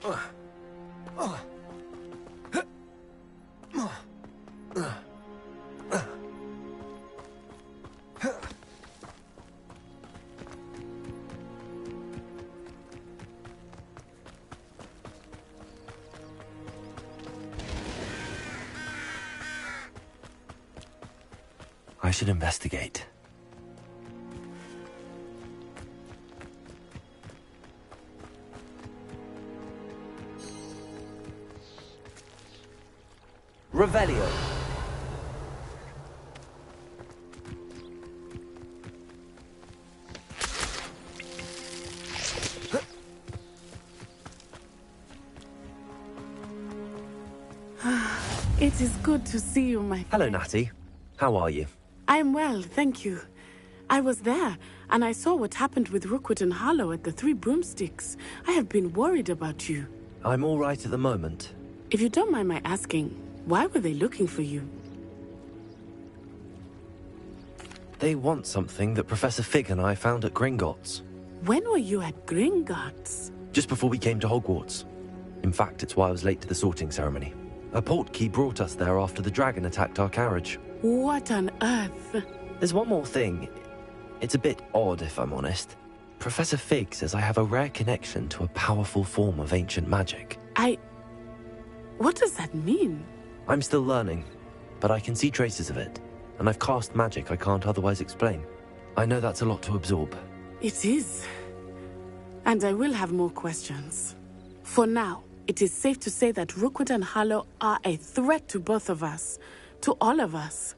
I should investigate. Revelio. It is good to see you, my friend. Hello, Natty. How are you? I'm well, thank you. I was there, and I saw what happened with Rookwood and Harlow at the Three Broomsticks. I have been worried about you. I'm all right at the moment. If you don't mind my asking, why were they looking for you? They want something that Professor Fig and I found at Gringotts. When were you at Gringotts? Just before we came to Hogwarts. In fact, it's why I was late to the sorting ceremony. A portkey brought us there after the dragon attacked our carriage. What on earth? There's one more thing. It's a bit odd, if I'm honest. Professor Fig says I have a rare connection to a powerful form of ancient magic. What does that mean? I'm still learning, but I can see traces of it, and I've cast magic I can't otherwise explain. I know that's a lot to absorb. It is. And I will have more questions. For now, it is safe to say that Rookwood and Harlow are a threat to both of us. To all of us.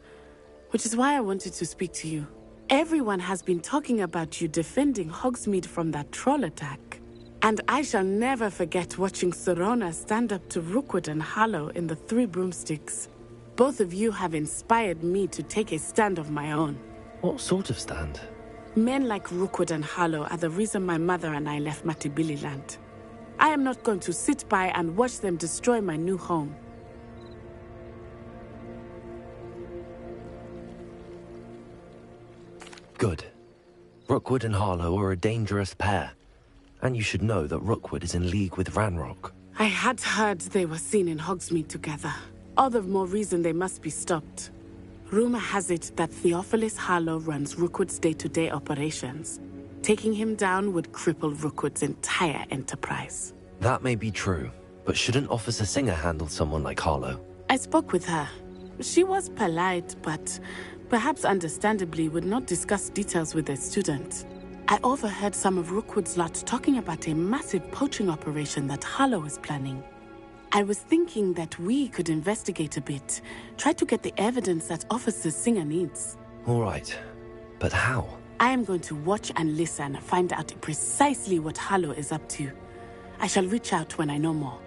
Which is why I wanted to speak to you. Everyone has been talking about you defending Hogsmeade from that troll attack. And I shall never forget watching Serona stand up to Rookwood and Harlow in the Three Broomsticks. Both of you have inspired me to take a stand of my own. What sort of stand? Men like Rookwood and Harlow are the reason my mother and I left Matabeleland. I am not going to sit by and watch them destroy my new home. Good. Rookwood and Harlow are a dangerous pair. And you should know that Rookwood is in league with Ranrock. I had heard they were seen in Hogsmeade together. All the more reason they must be stopped. Rumor has it that Theophilus Harlow runs Rookwood's day-to-day operations. Taking him down would cripple Rookwood's entire enterprise. That may be true, but shouldn't Officer Singer handle someone like Harlow? I spoke with her. She was polite, but perhaps understandably would not discuss details with a student. I overheard some of Rookwood's lot talking about a massive poaching operation that Harlow is planning. I was thinking that we could investigate a bit, try to get the evidence that Officer Singer needs. All right, but how? I am going to watch and listen, find out precisely what Harlow is up to. I shall reach out when I know more.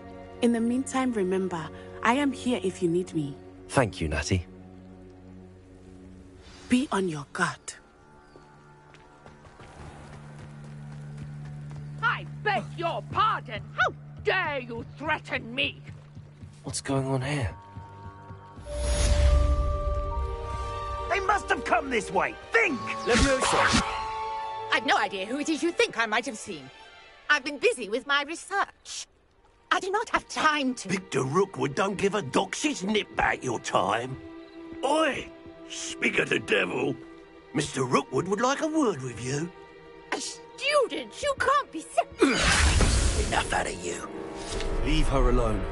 In the meantime, remember, I am here if you need me. Thank you, Natty. Be on your guard. I beg your pardon! How dare you threaten me? What's going on here? They must have come this way! Think! Leviosa! I've no idea who it is you think I might have seen. I've been busy with my research. I do not have time to... Victor Rookwood don't give a doxy's nip back your time. Oi! Speak of the devil. Mr. Rookwood would like a word with you. A student? You can't be so... Enough out of you. Leave her alone.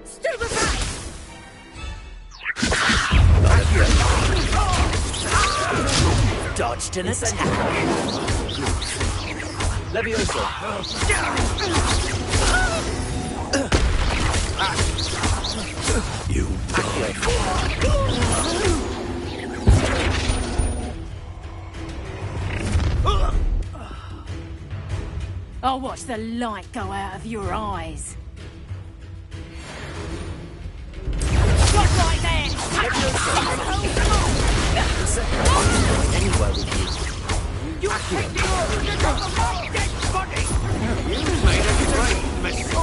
Stupefy! Dodged an attack. Leviosa! You I'll watch the light go out of your eyes. What right there? Anywhere with you. You take the order of the dead body! You made a great mistake.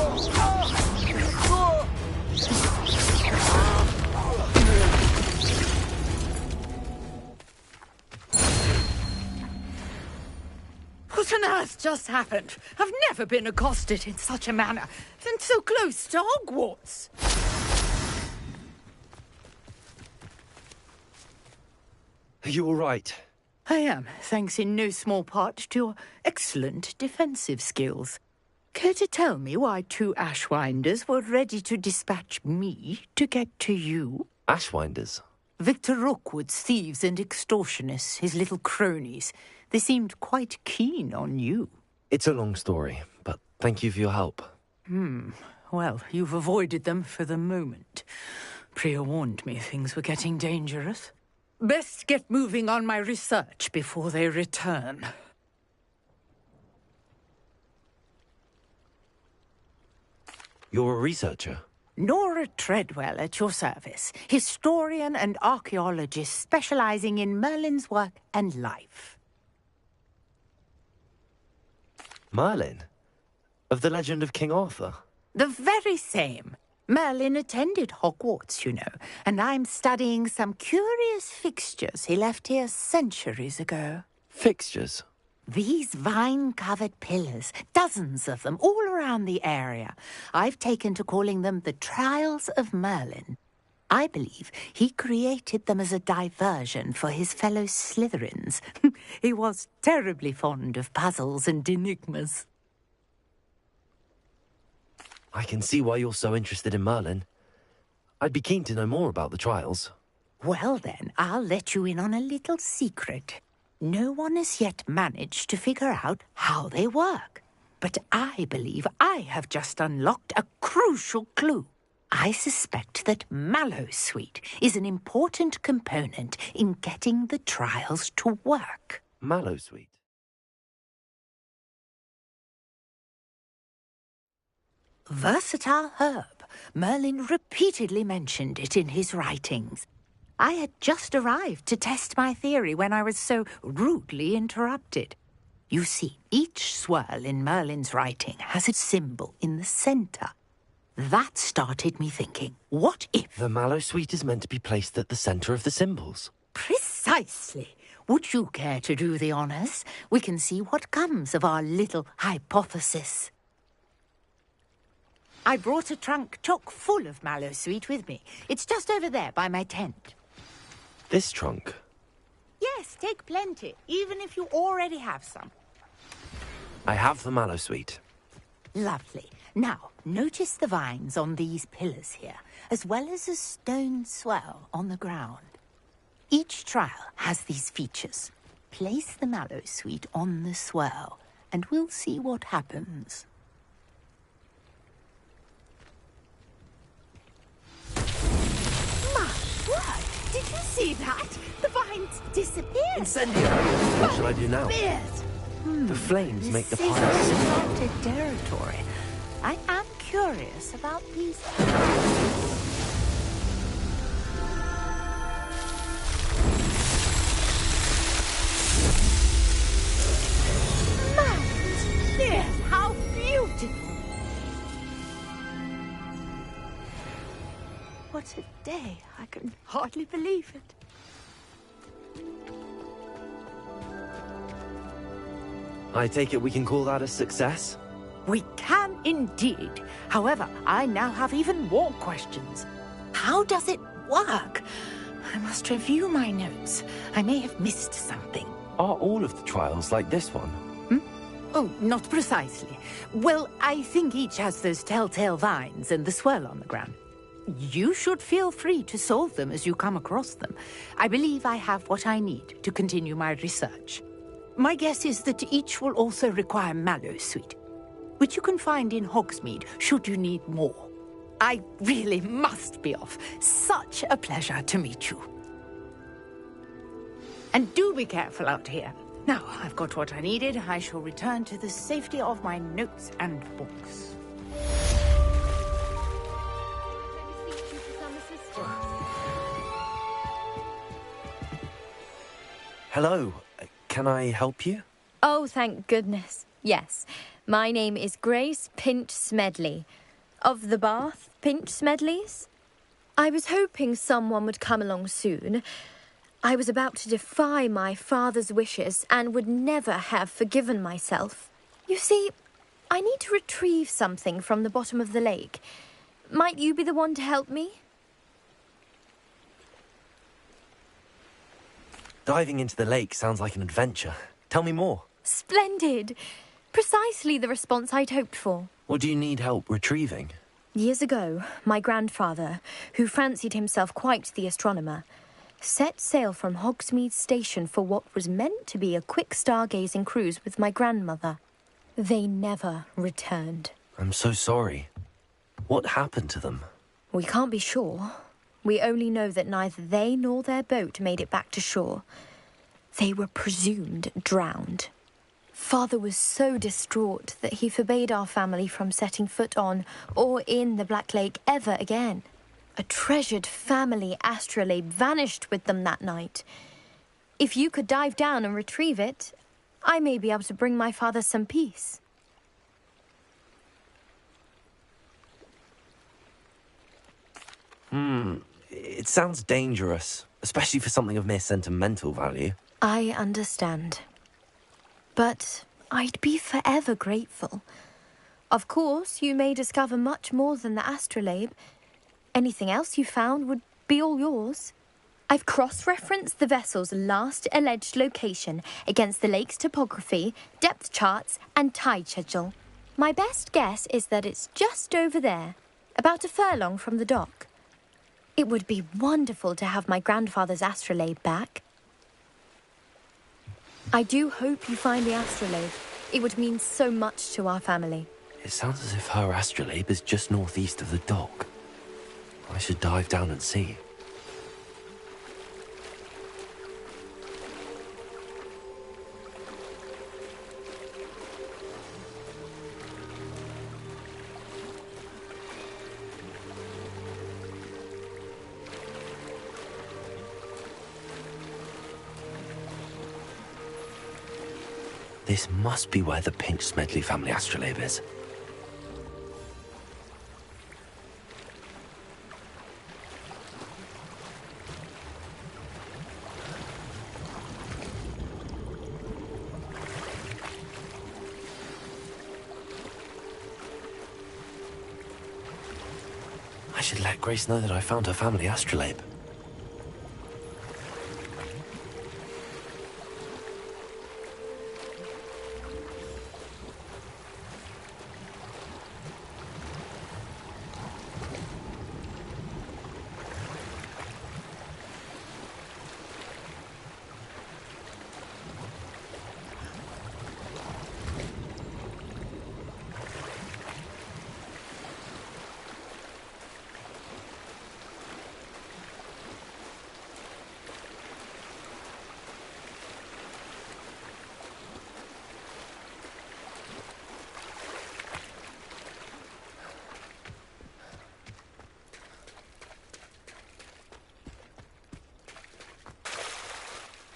What on earth just happened? I've never been accosted in such a manner, and so close to Hogwarts. Are you all right? I am, thanks in no small part to your excellent defensive skills. Care to tell me why 2 Ashwinders were ready to dispatch me to get to you? Ashwinders? Victor Rookwood's thieves and extortionists, his little cronies. They seemed quite keen on you. It's a long story, but thank you for your help. Well, you've avoided them for the moment. Priya warned me things were getting dangerous. Best get moving on my research before they return. You're a researcher? Nora Treadwell at your service, historian and archaeologist specializing in Merlin's work and life. Merlin? Of the legend of King Arthur? The very same. Merlin attended Hogwarts, you know, and I'm studying some curious fixtures he left here centuries ago. Fixtures? These vine-covered pillars, dozens of them, all around the area. I've taken to calling them the Trials of Merlin. I believe he created them as a diversion for his fellow Slytherins. He was terribly fond of puzzles and enigmas. I can see why you're so interested in Merlin. I'd be keen to know more about the trials. Well then, I'll let you in on a little secret. No one has yet managed to figure out how they work. But I believe I have just unlocked a crucial clue. I suspect that Mallowsweet is an important component in getting the trials to work. Mallowsweet? Versatile herb. Merlin repeatedly mentioned it in his writings. I had just arrived to test my theory when I was so rudely interrupted. You see, each swirl in Merlin's writing has a symbol in the centre. That started me thinking, what if... The Mallowsweet is meant to be placed at the centre of the symbols. Precisely. Would you care to do the honours? We can see what comes of our little hypothesis. I brought a trunk chock full of Mallowsweet with me. It's just over there by my tent. This trunk? Yes, take plenty, even if you already have some. I have the Mallowsweet. Lovely. Now, notice the vines on these pillars here, as well as a stone swell on the ground. Each trial has these features. Place the Mallowsweet on the swell, and we'll see what happens. My word! Did you see that? The vines disappeared. Incendiary! What shall I do now? The flames make the pile This is sink. uncharted territory. I am curious about these. Mount! There, how beautiful! What a day! I can hardly believe it. I take it we can call that a success? We can indeed. However, I now have even more questions. How does it work? I must review my notes. I may have missed something. Are all of the trials like this one? Oh, not precisely. Well, I think each has those telltale vines and the swirl on the ground. You should feel free to solve them as you come across them. I believe I have what I need to continue my research. My guess is that each will also require Mallowsweet, which you can find in Hogsmeade should you need more. I really must be off. Such a pleasure to meet you. And do be careful out here. Now, I've got what I needed. I shall return to the safety of my notes and books. Hello. Can I help you? Oh, thank goodness. Yes. My name is Grace Pinch Smedley. Of the Bath Pinch Smedleys. I was hoping someone would come along soon. I was about to defy my father's wishes and would never have forgiven myself. You see, I need to retrieve something from the bottom of the lake. Might you be the one to help me? Diving into the lake sounds like an adventure. Tell me more. Splendid! Precisely the response I'd hoped for. What do you need help retrieving? Years ago, my grandfather, who fancied himself quite the astronomer, set sail from Hogsmeade Station for what was meant to be a quick stargazing cruise with my grandmother. They never returned. I'm so sorry. What happened to them? We can't be sure. We only know that neither they nor their boat made it back to shore. They were presumed drowned. Father was so distraught that he forbade our family from setting foot on or in the Black Lake ever again. A treasured family astrolabe vanished with them that night. If you could dive down and retrieve it, I may be able to bring my father some peace. It sounds dangerous, especially for something of mere sentimental value. I understand. But I'd be forever grateful. Of course, you may discover much more than the astrolabe. Anything else you found would be all yours. I've cross-referenced the vessel's last alleged location against the lake's topography, depth charts, and tide schedule. My best guess is that it's just over there, about a furlong from the dock. It would be wonderful to have my grandfather's astrolabe back. I do hope you find the astrolabe. It would mean so much to our family. It sounds as if her astrolabe is just northeast of the dock. I should dive down and see. This must be where the Pinch-Smedley family astrolabe is. I should let Grace know that I found her family astrolabe.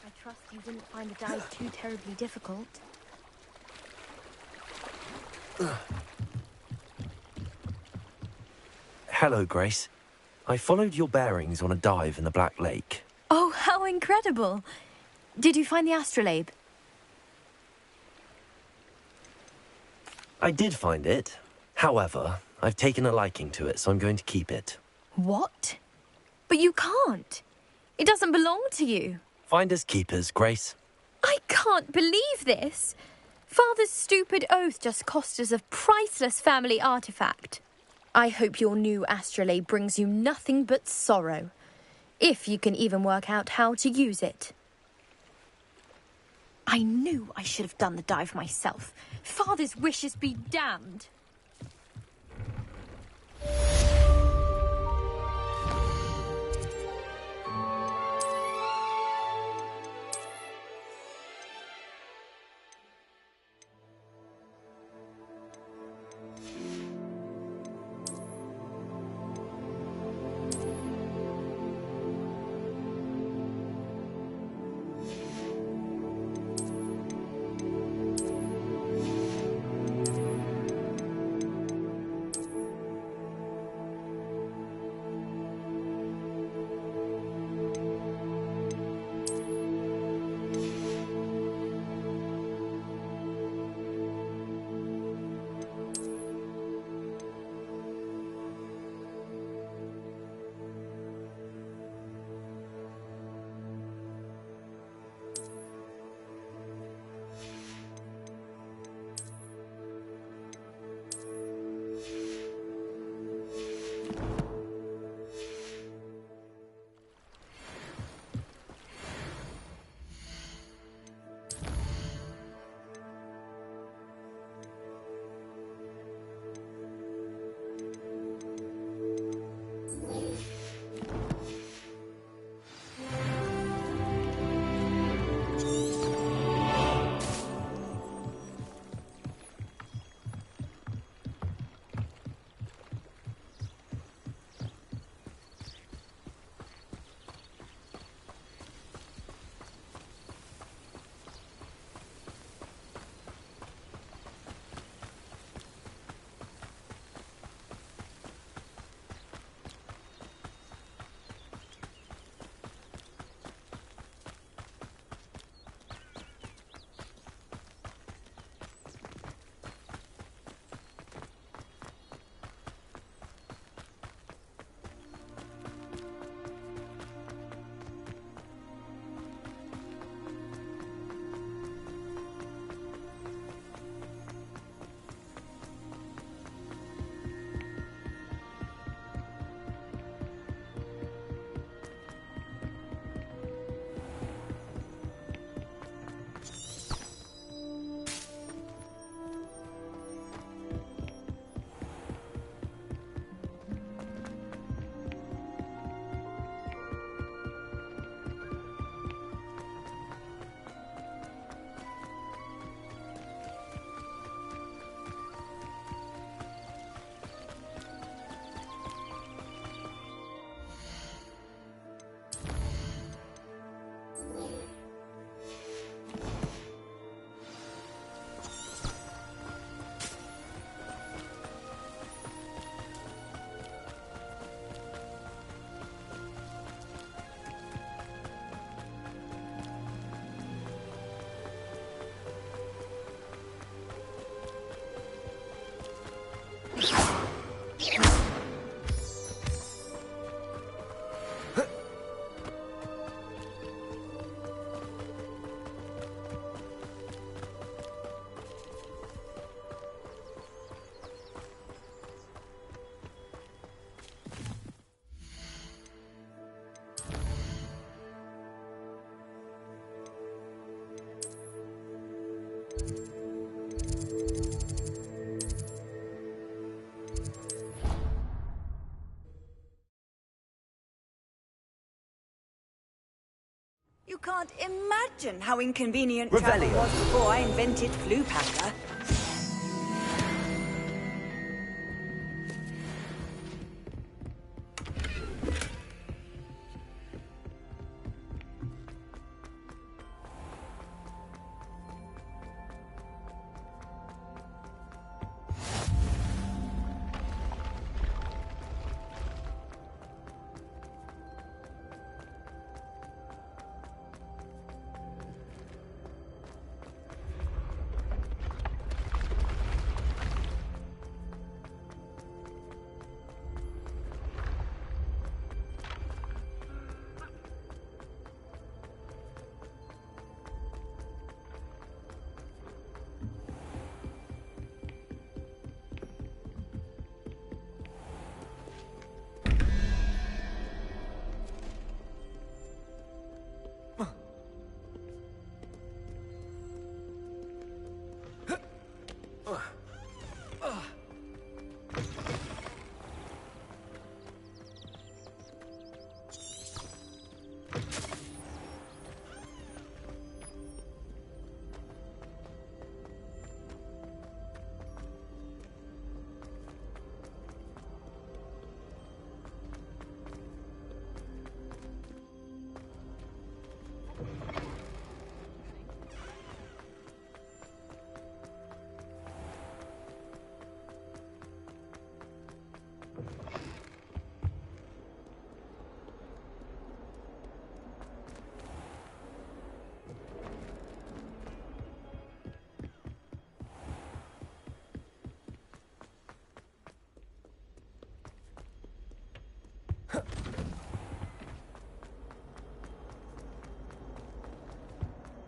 I trust you didn't find the dive too terribly difficult. Hello, Grace. I followed your bearings on a dive in the Black Lake. Oh, how incredible! Did you find the astrolabe? I did find it. However, I've taken a liking to it, so I'm going to keep it. What? But you can't. It doesn't belong to you. Finders keepers, Grace. I can't believe this. Father's stupid oath just cost us a priceless family artifact. I hope your new astrolabe brings you nothing but sorrow, if you can even work out how to use it. I knew I should have done the dive myself. Father's wishes be damned. You can't imagine how inconvenient Revelio. travel was before I invented Flu Panda.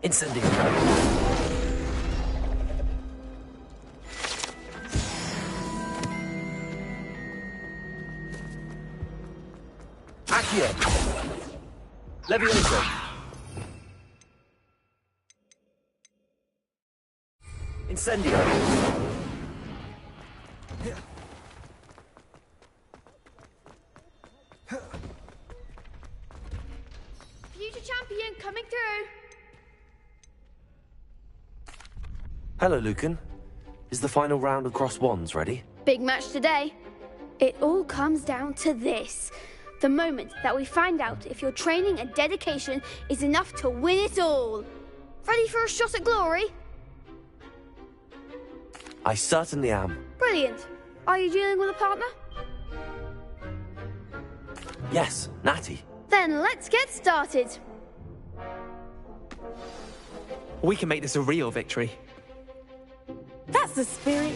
Incendio. Accio. Levioso. Incendio. Future champion coming through. Hello, Lucan. Is the final round of Cross Wands ready? Big match today. It all comes down to this. The moment that we find out if your training and dedication is enough to win it all. Ready for a shot at glory? I certainly am. Brilliant. Are you dealing with a partner? Yes, Natty. Then let's get started. We can make this a real victory. That's the spirit.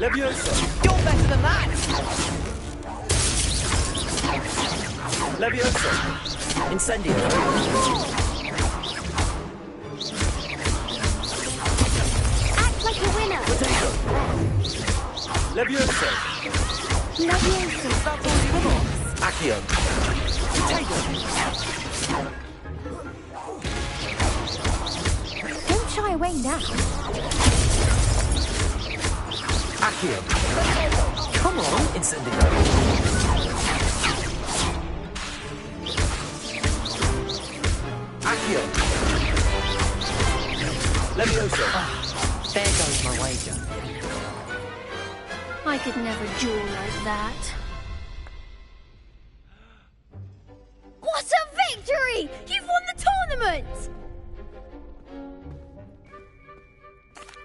Levioso. You're better than that! Levioso. Incendio. Act like a winner. Potato. Levioso. Levioso. That's all you want. Accio. Don't shy away now. Accio. Come on. Incendio. Accio. Levioso. There goes my wager. I could never duel like that. What a victory! You've won the tournament!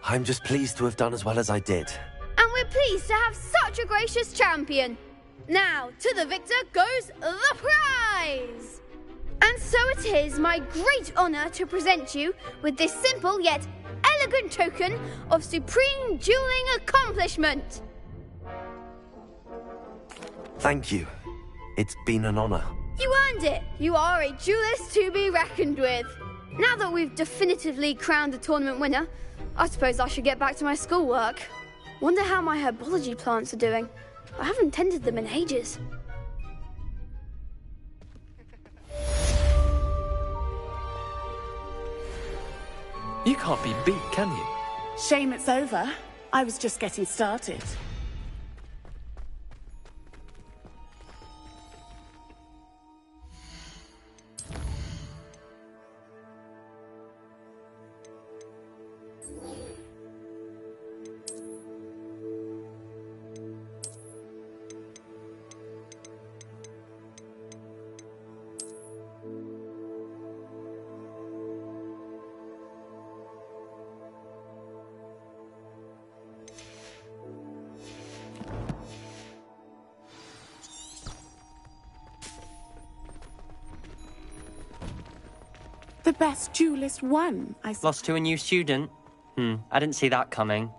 I'm just pleased to have done as well as I did. And we're pleased to have such a gracious champion. Now, to the victor goes the prize! And so it is my great honour to present you with this simple yet elegant token of supreme dueling accomplishment. Thank you. It's been an honor. You earned it. You are a duelist to be reckoned with. Now that we've definitively crowned the tournament winner, I suppose I should get back to my schoolwork. Wonder how my herbology plants are doing. I haven't tended them in ages. You can't be beat, can you? Shame it's over. I was just getting started. The best duelist won, I suppose. Lost to a new student? I didn't see that coming.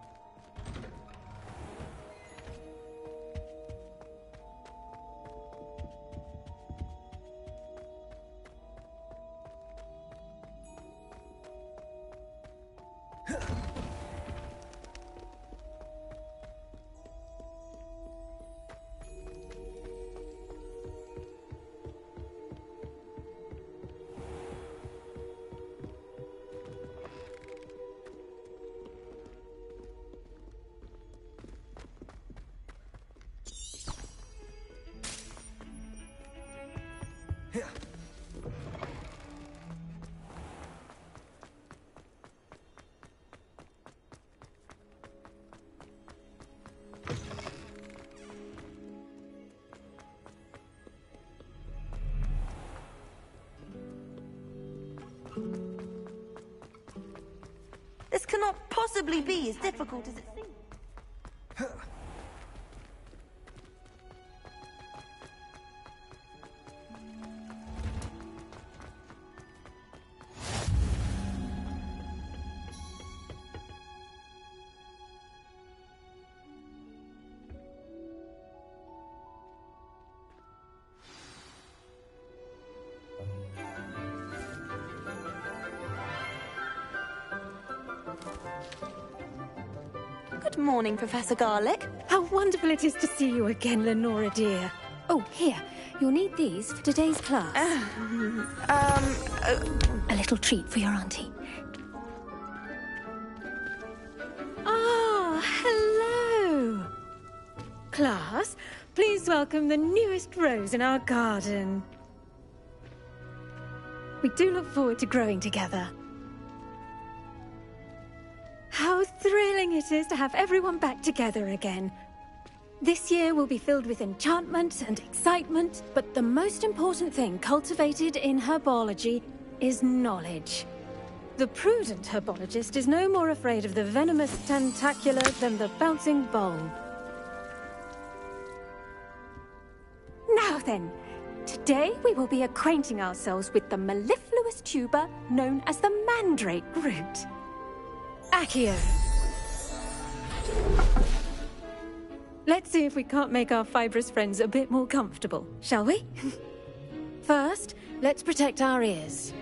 This cannot possibly be as difficult as it seems. Good morning, Professor Garlick. How wonderful it is to see you again, Lenora dear. Oh, here. You'll need these for today's class. A little treat for your auntie. Ah, hello. Class, please welcome the newest rose in our garden. We do look forward to growing together. How thrilling it is to have everyone back together again. This year will be filled with enchantment and excitement, but the most important thing cultivated in herbology is knowledge. The prudent herbologist is no more afraid of the venomous tentacula than the bouncing bowl. Now then, today we will be acquainting ourselves with the mellifluous tuber known as the mandrake root. Accio. Let's see if we can't make our fibrous friends a bit more comfortable, shall we? First, let's protect our ears.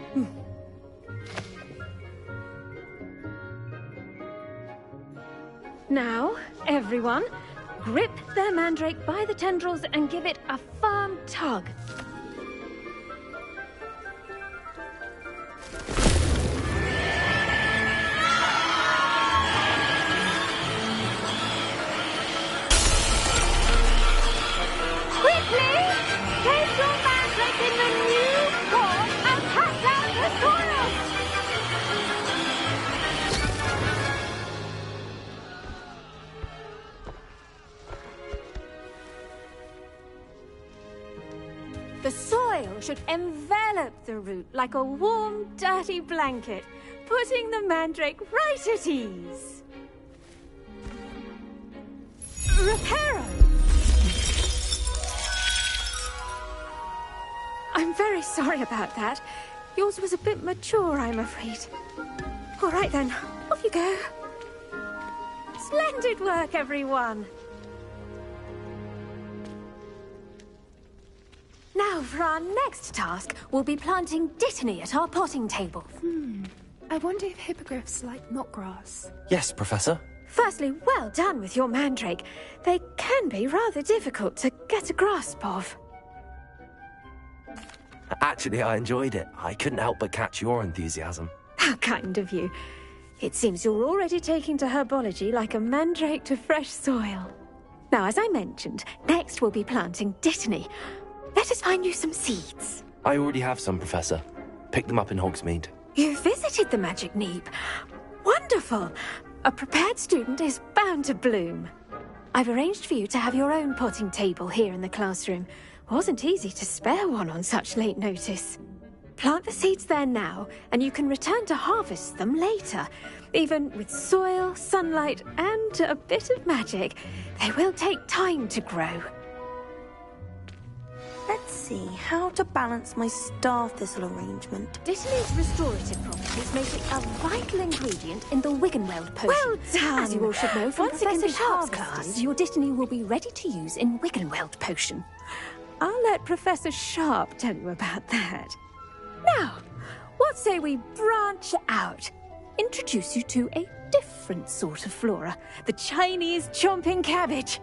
Now, everyone, grip their mandrake by the tendrils and give it a firm tug. The soil should envelop the root like a warm, dirty blanket, putting the mandrake right at ease. Reparo! I'm very sorry about that. Yours was a bit mature, I'm afraid. All right then, off you go. Splendid work, everyone! Now, for our next task, we'll be planting dittany at our potting table. I wonder if hippogriffs like knotgrass. Yes, Professor. Firstly, well done with your mandrake. They can be rather difficult to get a grasp of. Actually, I enjoyed it. I couldn't help but catch your enthusiasm. How kind of you. It seems you're already taking to herbology like a mandrake to fresh soil. Now, as I mentioned, next we'll be planting dittany. Let us find you some seeds. I already have some, Professor. Picked them up in Hogsmeade. You visited the Magic Neep. Wonderful! A prepared student is bound to bloom. I've arranged for you to have your own potting table here in the classroom. Wasn't easy to spare one on such late notice. Plant the seeds there now, and you can return to harvest them later. Even with soil, sunlight, and a bit of magic, they will take time to grow. Let's see how to balance my star thistle arrangement. Dittany's restorative properties make it a vital ingredient in the Wiggenweld potion. Well done! As you all should know from Once it can Professor be Sharp's harvested, class, your Dittany will be ready to use in Wiggenweld potion. I'll let Professor Sharp tell you about that. Now, what say we branch out? Introduce you to a different sort of flora, the Chinese chomping cabbage.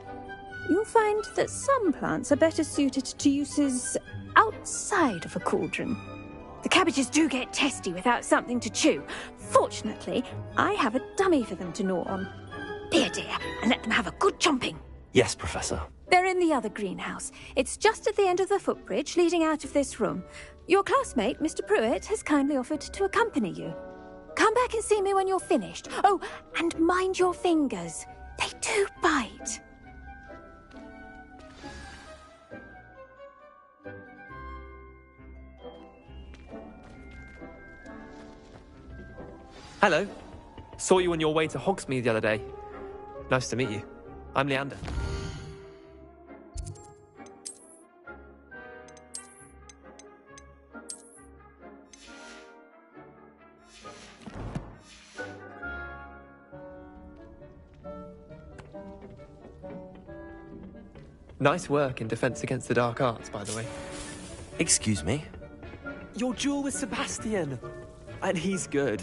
You'll find that some plants are better suited to uses outside of a cauldron. The cabbages do get testy without something to chew. Fortunately, I have a dummy for them to gnaw on. Be a dear and let them have a good chomping. Yes, Professor. They're in the other greenhouse. It's just at the end of the footbridge leading out of this room. Your classmate, Mr. Pruitt, has kindly offered to accompany you. Come back and see me when you're finished. Oh, and mind your fingers. They do bite. Hello. Saw you on your way to Hogsmeade the other day. Nice to meet you. I'm Leander. Nice work in Defense Against the Dark Arts, by the way. Excuse me? Your duel with Sebastian! And he's good.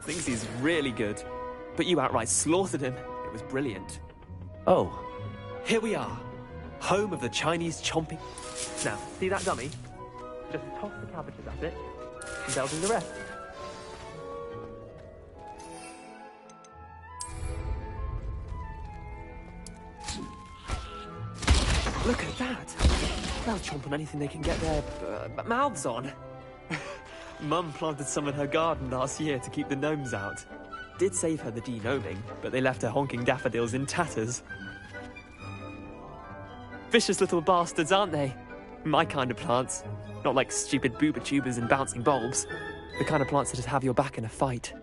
Thinks he's really good. But you outright slaughtered him. It was brilliant. Oh. Here we are. Home of the Chinese chomping... Now, see that dummy? Just toss the cabbages at it, and they'll do the rest. Look at that! They'll chomp on anything they can get their mouths on. Mum planted some in her garden last year to keep the gnomes out. Did save her the de-gnoming, but they left her honking daffodils in tatters. Vicious little bastards, aren't they? My kind of plants. Not like stupid booba tubers and bouncing bulbs. The kind of plants that just have your back in a fight.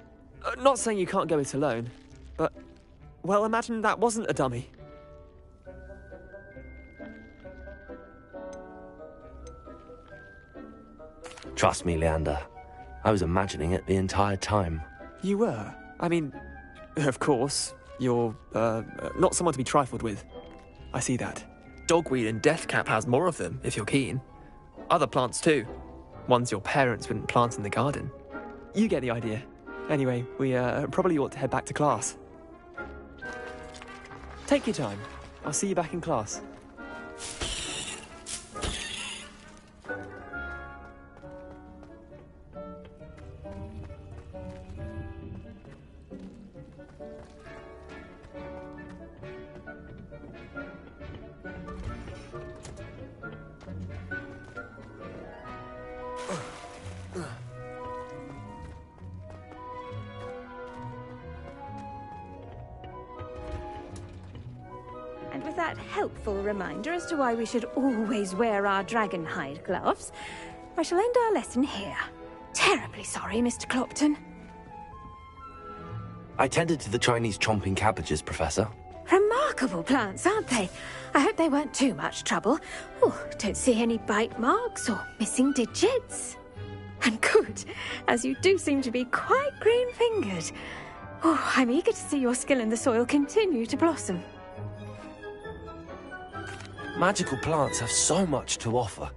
Not saying you can't go it alone, but... well, imagine that wasn't a dummy. Trust me, Leander. I was imagining it the entire time. You were? I mean, of course, you're, not someone to be trifled with. I see that. Dogweed and deathcap has more of them, if you're keen. Other plants too. Ones your parents wouldn't plant in the garden. You get the idea. Anyway, we, probably ought to head back to class. Take your time. I'll see you back in class. And with that helpful reminder as to why we should always wear our dragon hide gloves, I shall end our lesson here. Terribly sorry, Mr. Clopton. I tended to the Chinese chomping cabbages, Professor. Remarkable plants, aren't they? I hope they weren't too much trouble. Oh, don't see any bite marks or missing digits. And good, as you do seem to be quite green-fingered. Oh, I'm eager to see your skill in the soil continue to blossom. Magical plants have so much to offer.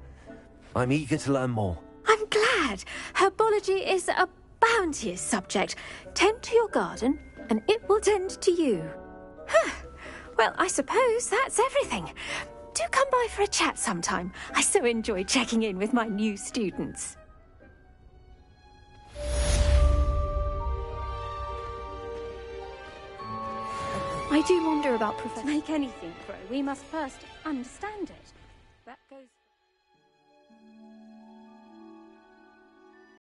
I'm eager to learn more. I'm glad. Herbology is a bounteous subject. Tend to your garden, and it will tend to you. Huh. Well, I suppose that's everything. Do come by for a chat sometime. I so enjoy checking in with my new students. I do wonder about Professor. To make anything grow, we must first understand it.